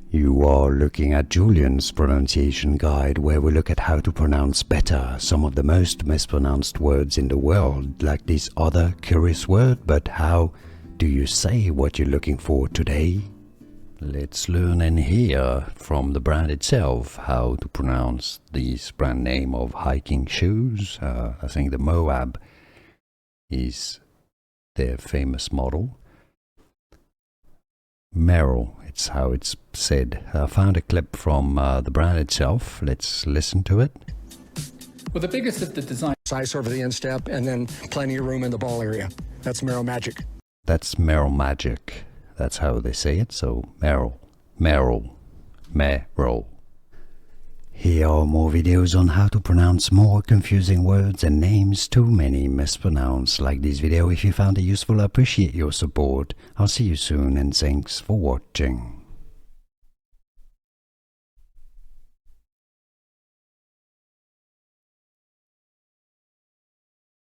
You are looking at Julian's pronunciation guide, where we look at how to pronounce better some of the most mispronounced words in the world, like this other curious word. But how do you say what you're looking for today? Let's learn and hear from the brand itself how to pronounce this brand name of hiking shoes. I think the Moab is their famous model. Merrell, it's how it's said. I found a clip from the brand itself. Let's listen to it. Well, the biggest of the design size over the instep, and then plenty of room in the ball area. That's Merrell Magic. That's Merrell Magic. That's how they say it. So Merrell, Merrell, Merrell. Here are more videos on how to pronounce more confusing words and names too many mispronounced. Like this video if you found it useful. I appreciate your support. I'll see you soon and thanks for watching.